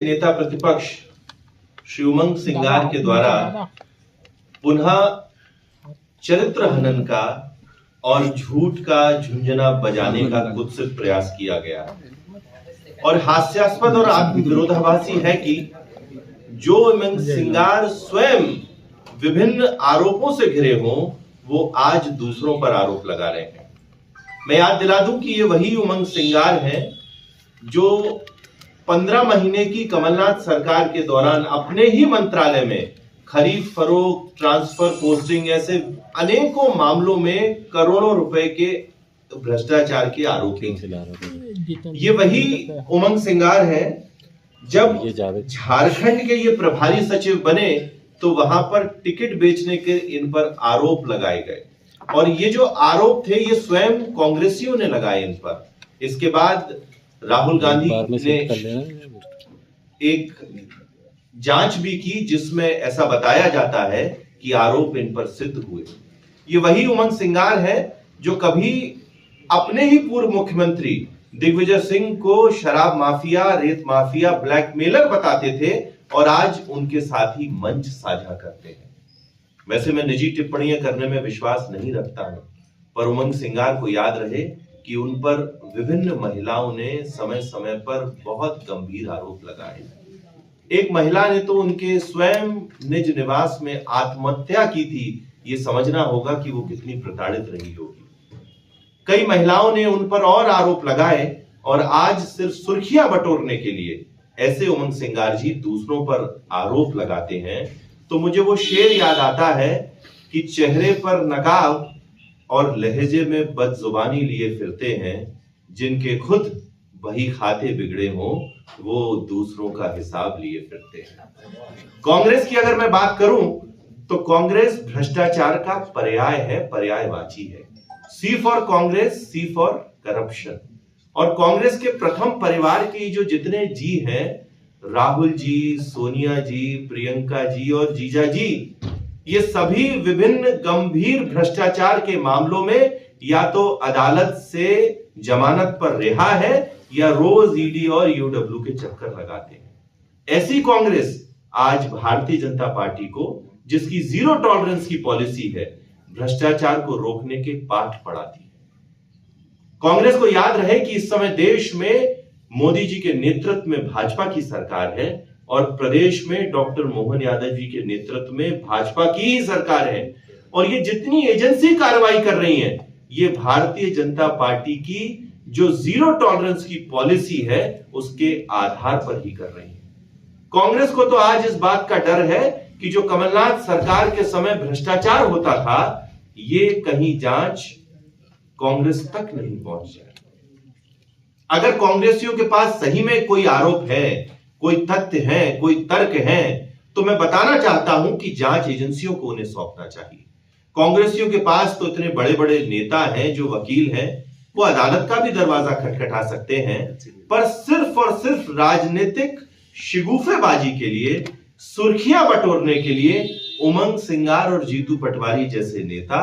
नेता प्रतिपक्ष श्री उमंग सिंगार के द्वारा पुनः चरित्र हनन का और झूठ का झुंझुना बजाने का कुत्सित प्रयास किया गया और हास्यास्पद और आत्मविरोधाभासी है कि जो उमंग सिंगार स्वयं विभिन्न आरोपों से घिरे हों, वो आज दूसरों पर आरोप लगा रहे हैं। मैं याद दिला दूं कि ये वही उमंग सिंगार हैं जो 15 महीने की कमलनाथ सरकार के दौरान अपने ही मंत्रालय में खरीद फरोख्त, ट्रांसफर, पोस्टिंग ऐसे अनेकों मामलों में करोड़ों रुपए के भ्रष्टाचार के आरोपी हैं। ये वही उमंग सिंगार है जब झारखंड के ये प्रभारी सचिव बने तो वहां पर टिकट बेचने के इन पर आरोप लगाए गए और ये जो आरोप थे ये स्वयं कांग्रेसियों ने लगाए इन पर। इसके बाद राहुल गांधी ने एक जांच भी की जिसमें ऐसा बताया जाता है कि आरोप इन पर सिद्ध हुए। ये वही उमंग सिंगार है जो कभी अपने ही पूर्व मुख्यमंत्री दिग्विजय सिंह को शराब माफिया, रेत माफिया, ब्लैकमेलर बताते थे और आज उनके साथ ही मंच साझा करते हैं। वैसे मैं निजी टिप्पणियां करने में विश्वास नहीं रखता हूं, पर उमंग सिंगार को याद रहे कि उन पर विभिन्न महिलाओं ने समय समय पर बहुत गंभीर आरोप लगाए। एक महिला ने तो उनके स्वयं निज निवास में आत्महत्या की थी। ये समझना होगा कि वो कितनी प्रताड़ित रही होगी। कई महिलाओं ने उन पर और आरोप लगाए और आज सिर्फ सुर्खियां बटोरने के लिए ऐसे उमंग सिंगार जी दूसरों पर आरोप लगाते हैं तो मुझे वो शेर याद आता है कि चेहरे पर नकाब और लहजे में बदजुबानी लिए फिरते हैं, जिनके खुद वही खाते बिगड़े हों वो दूसरों का हिसाब लिए फिरते हैं। कांग्रेस की अगर मैं बात करूं तो कांग्रेस भ्रष्टाचार का पर्याय है, पर्यायवाची है। C for Congress, C for corruption. और कांग्रेस के प्रथम परिवार के जो जितने जी हैं, राहुल जी, सोनिया जी, प्रियंका जी और जीजा जी, ये सभी विभिन्न गंभीर भ्रष्टाचार के मामलों में या तो अदालत से जमानत पर रिहा है या रोज ईडी और यूडब्ल्यू के चक्कर लगाते हैं। ऐसी कांग्रेस आज भारतीय जनता पार्टी को, जिसकी जीरो टॉलरेंस की पॉलिसी है, भ्रष्टाचार को रोकने के पाठ पढ़ाती है। कांग्रेस को याद रहे कि इस समय देश में मोदी जी के नेतृत्व में भाजपा की सरकार है और प्रदेश में डॉक्टर मोहन यादव जी के नेतृत्व में भाजपा की ही सरकार है और ये जितनी एजेंसी कार्रवाई कर रही हैं, ये भारतीय जनता पार्टी की जो जीरो टॉलरेंस की पॉलिसी है उसके आधार पर ही कर रही है। कांग्रेस को तो आज इस बात का डर है कि जो कमलनाथ सरकार के समय भ्रष्टाचार होता था, ये कहीं जांच कांग्रेस तक नहीं पहुंच जाए। अगर कांग्रेसियों के पास सही में कोई आरोप है, कोई तथ्य है, कोई तर्क है, तो मैं बताना चाहता हूं कि जांच एजेंसियों को उन्हें सौंपना चाहिए। कांग्रेसियों के पास तो इतने बड़े बड़े नेता हैं, जो वकील हैं, वो अदालत का भी दरवाजा खटखटा सकते हैं, पर सिर्फ और सिर्फ राजनीतिक शिगुफेबाजी के लिए, सुर्खियां बटोरने के लिए उमंग सिंगार और जीतू पटवारी जैसे नेता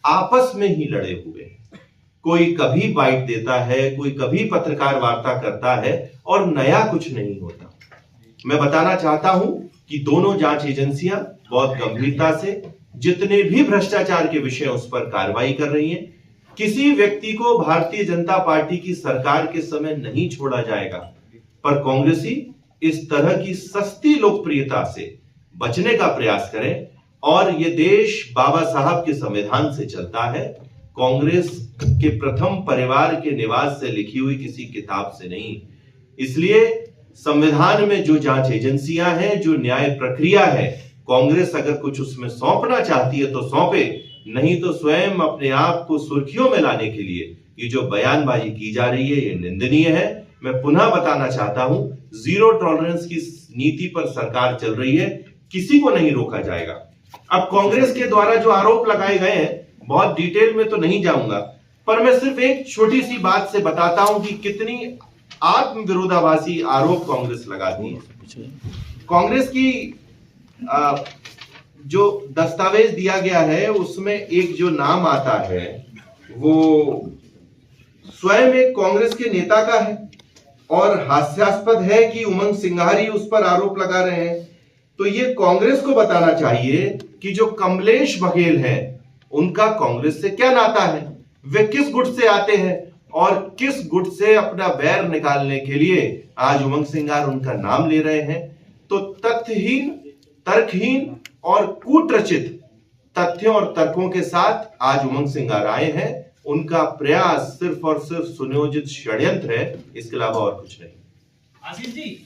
आपस में ही लड़े हुए हैं। कोई कभी बाइट देता है, कोई कभी पत्रकार वार्ता करता है और नया कुछ नहीं होता। मैं बताना चाहता हूं कि दोनों जांच एजेंसियां बहुत गंभीरता से जितने भी भ्रष्टाचार के विषय उस पर कार्रवाई कर रही हैं। किसी व्यक्ति को भारतीय जनता पार्टी की सरकार के समय नहीं छोड़ा जाएगा, पर कांग्रेसी इस तरह की सस्ती लोकप्रियता से बचने का प्रयास करें। और ये देश बाबा साहब के संविधान से चलता है, कांग्रेस के प्रथम परिवार के निवास से लिखी हुई किसी किताब से नहीं। इसलिए संविधान में जो जांच एजेंसियां हैं, जो न्याय प्रक्रिया है, कांग्रेस अगर कुछ उसमें सौंपना चाहती है तो सौंपे, नहीं तो स्वयं अपने आप को सुर्खियों में लाने के लिए ये जो बयानबाजी की जा रही है, ये निंदनीय है। मैं पुनः बताना चाहता हूं, जीरो टॉलरेंस की नीति पर सरकार चल रही है, किसी को नहीं रोका जाएगा। अब कांग्रेस के द्वारा जो आरोप लगाए गए हैं, बहुत डिटेल में तो नहीं जाऊंगा, पर मैं सिर्फ एक छोटी सी बात से बताता हूं कि कितनी आत्मविरोधाभासी आरोप कांग्रेस लगाती है। कांग्रेस की जो दस्तावेज दिया गया है उसमें एक जो नाम आता है वो स्वयं एक कांग्रेस के नेता का है और हास्यास्पद है कि उमंग सिंघार उस पर आरोप लगा रहे हैं। तो ये कांग्रेस को बताना चाहिए कि जो कमलेश बघेल है उनका कांग्रेस से क्या नाता है, वे किस गुट से आते हैं और किस गुट से अपना बैर निकालने के लिए आज उमंग सिंघार उनका नाम ले रहे हैं। तो तथ्यहीन, तर्कहीन और कूटरचित तथ्यों और तर्कों के साथ आज उमंग सिंघार आए हैं। उनका प्रयास सिर्फ और सिर्फ सुनियोजित षड्यंत्र है, इसके अलावा और कुछ नहीं। आशीष जी